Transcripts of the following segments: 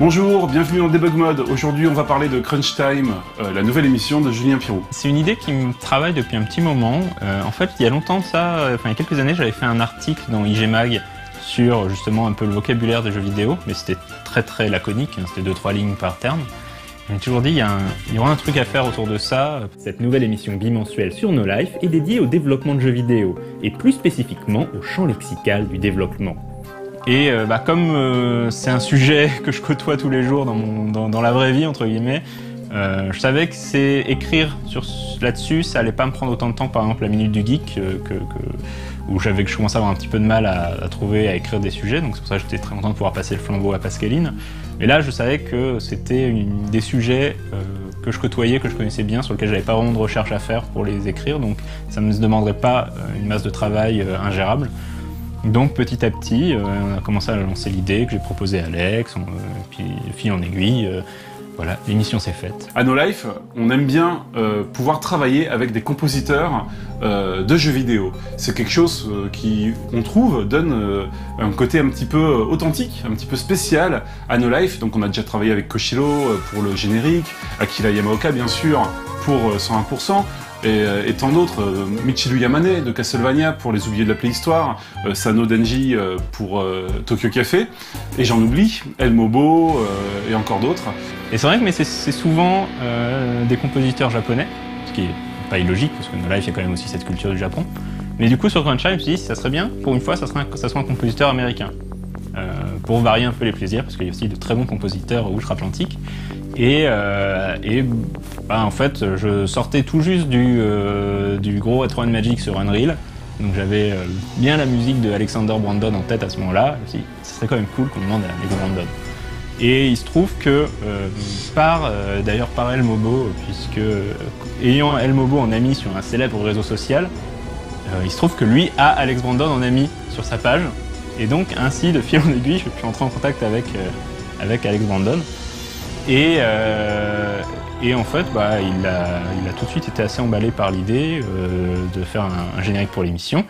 Bonjour, bienvenue dans Debug Mode. Aujourd'hui, on va parler de Crunch Time, la nouvelle émission de Julien Pirou. C'est une idée qui me travaille depuis un petit moment. En fait, il y a longtemps de ça, il y a quelques années, j'avais fait un article dans IG Mag sur justement un peu le vocabulaire des jeux vidéo, mais c'était très laconique, hein, c'était 2-3 lignes par terme. Je me suis toujours dit, il y aura un truc à faire autour de ça. Cette nouvelle émission bimensuelle sur No Life est dédiée au développement de jeux vidéo, et plus spécifiquement au champ lexical du développement. Et comme c'est un sujet que je côtoie tous les jours dans la vraie vie, entre guillemets, je savais que écrire là-dessus, ça allait pas me prendre autant de temps, par exemple la Minute du Geek, où je commençais à avoir un petit peu de mal à écrire des sujets, donc c'est pour ça que j'étais très content de pouvoir passer le flambeau à Pascaline. Mais là, je savais que c'était des sujets que je côtoyais, que je connaissais bien, sur lesquels j'avais pas vraiment de recherche à faire pour les écrire, donc ça ne me demanderait pas une masse de travail ingérable. Donc petit à petit, on a commencé à lancer l'idée que j'ai proposée à Alex, puis de fil en aiguille, voilà, l'émission s'est faite. À No Life, on aime bien pouvoir travailler avec des compositeurs de jeux vidéo. C'est quelque chose qui, on trouve, donne un côté un petit peu authentique, un petit peu spécial à No Life. Donc on a déjà travaillé avec Koshiro pour le générique, Akira Yamaoka bien sûr pour 101%. Et tant d'autres, Michiru Yamane de Castlevania pour Les Oubliés de la Préhistoire, Sano Denji pour Tokyo Café, et j'en oublie, El Mobo et encore d'autres. Et c'est vrai que c'est souvent des compositeurs japonais, ce qui est pas illogique parce que No Life il y a quand même aussi cette culture du Japon. Mais du coup sur Crunch Time, je me suis dit ça serait bien, pour une fois, ça soit un compositeur américain. Pour varier un peu les plaisirs, parce qu'il y a aussi de très bons compositeurs outre-Atlantique. En fait, je sortais tout juste du gros At One Magic sur Unreal, donc j'avais bien la musique de Alexander Brandon en tête à ce moment-là. Je me suis dit, ce serait quand même cool qu'on demande à Alex Brandon. Et il se trouve que, d'ailleurs par El Mobo, puisque ayant El Mobo en ami sur un célèbre réseau social, il se trouve que lui a Alex Brandon en ami sur sa page, et donc ainsi, de fil en aiguille, je suis entré en contact avec Alex Brandon. Et en fait, il a tout de suite été assez emballé par l'idée de faire un générique pour l'émission.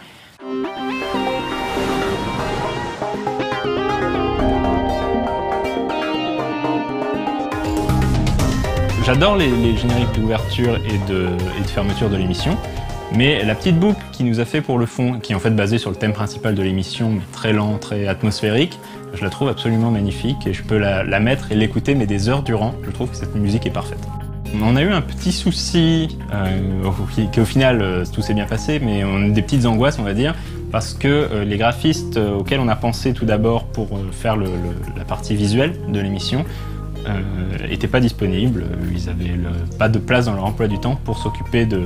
J'adore les génériques d'ouverture et de fermeture de l'émission, mais la petite boucle qu'il nous a fait pour le fond, qui est en fait basée sur le thème principal de l'émission, mais très lent, très atmosphérique, je la trouve absolument magnifique et je peux la mettre et l'écouter mais des heures durant. Je trouve que cette musique est parfaite. On a eu un petit souci, qu'au final tout s'est bien passé, mais on a des petites angoisses on va dire, parce que les graphistes auxquels on a pensé tout d'abord pour faire la partie visuelle de l'émission n'étaient pas disponibles. Ils n'avaient pas de place dans leur emploi du temps pour s'occuper de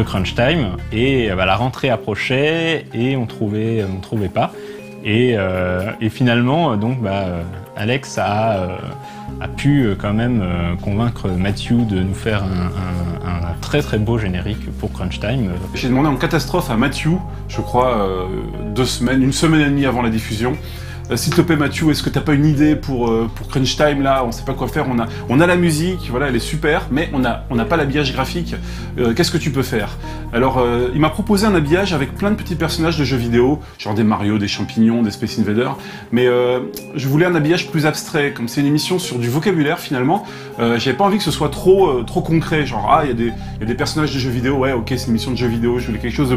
Crunch Time, et la rentrée approchait et on trouvait pas. Et finalement, Alex a pu quand même convaitre Matthew de nous faire un très beau générique pour Crunch Time. J'ai demandé en catastrophe à Matthew, je crois, une semaine et demie avant la diffusion. S'il te plaît Matthew, est-ce que t'as pas une idée pour Crunch Time là? On sait pas quoi faire, on a la musique, voilà, elle est super, mais on n'a pas l'habillage graphique. Qu'est-ce que tu peux faire? Alors il m'a proposé un habillage avec plein de petits personnages de jeux vidéo, genre des Mario, des champignons, des Space Invaders, mais je voulais un habillage plus abstrait, comme c'est une émission sur du vocabulaire finalement, j'avais pas envie que ce soit trop concret, genre il y a des personnages de jeux vidéo, ouais ok c'est une émission de jeux vidéo, je voulais quelque chose de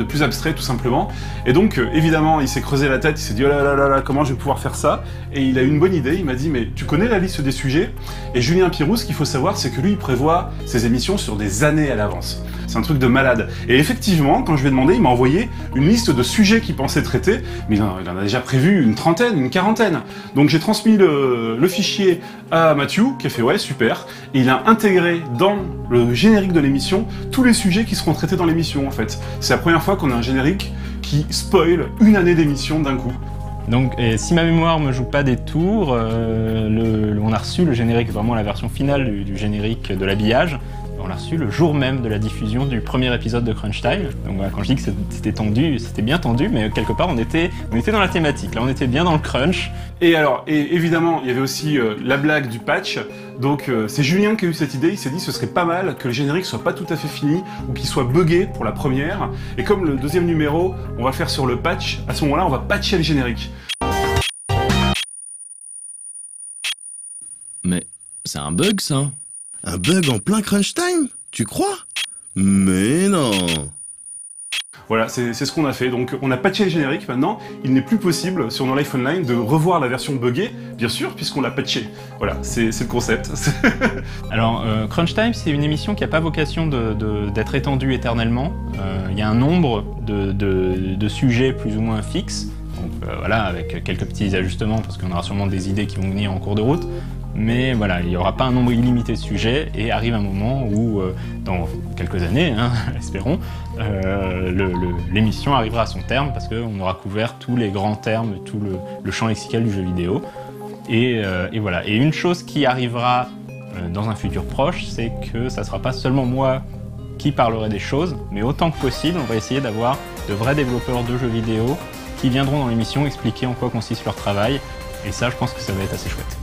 plus abstrait tout simplement. Et donc évidemment il s'est creusé la tête, il s'est dit oh là, comment je vais pouvoir faire ça? Et il a eu une bonne idée, il m'a dit mais tu connais la liste des sujets? Et Julien Pirou, ce qu'il faut savoir, c'est que lui il prévoit ses émissions sur des années à l'avance. C'est un truc de malade. Et effectivement, quand je lui ai demandé, il m'a envoyé une liste de sujets qu'il pensait traiter, mais il en a déjà prévu une trentaine, une quarantaine. Donc j'ai transmis le fichier à Matthew, qui a fait ouais super, et il a intégré dans le générique de l'émission tous les sujets qui seront traités dans l'émission en fait. C'est la première fois qu'on a un générique qui spoil une année d'émission d'un coup. Donc, si ma mémoire me joue pas des tours, on a reçu le générique, vraiment la version finale du générique de l'habillage. On l'a reçu le jour même de la diffusion du premier épisode de Crunch Time. Donc voilà, quand je dis que c'était tendu, c'était bien tendu, mais quelque part on était dans la thématique. Là, on était bien dans le crunch. Et évidemment, il y avait aussi la blague du patch. Donc c'est Julien qui a eu cette idée, il s'est dit ce serait pas mal que le générique soit pas tout à fait fini ou qu'il soit buggé pour la première. Et comme le deuxième numéro, on va le faire sur le patch, à ce moment-là, on va patcher le générique. Mais c'est un bug, ça. Un bug en plein crunch time? Tu crois? Mais non. Voilà, c'est ce qu'on a fait. Donc on a patché le générique maintenant. Il n'est plus possible sur nos Life Online de revoir la version buggée, bien sûr, puisqu'on l'a patché. Voilà, c'est le concept. Alors, Crunch Time, c'est une émission qui n'a pas vocation d'être étendue éternellement. Il y a un nombre de sujets plus ou moins fixes. Donc voilà, avec quelques petits ajustements, parce qu'on aura sûrement des idées qui vont venir en cours de route. Mais voilà, il n'y aura pas un nombre illimité de sujets, et arrive un moment où, dans quelques années, hein, espérons, l'émission arrivera à son terme, parce qu'on aura couvert tous les grands termes, tout le champ lexical du jeu vidéo. Et voilà. Et une chose qui arrivera dans un futur proche, c'est que ça ne sera pas seulement moi qui parlerai des choses, mais autant que possible, on va essayer d'avoir de vrais développeurs de jeux vidéo qui viendront dans l'émission expliquer en quoi consiste leur travail, et ça, je pense que ça va être assez chouette.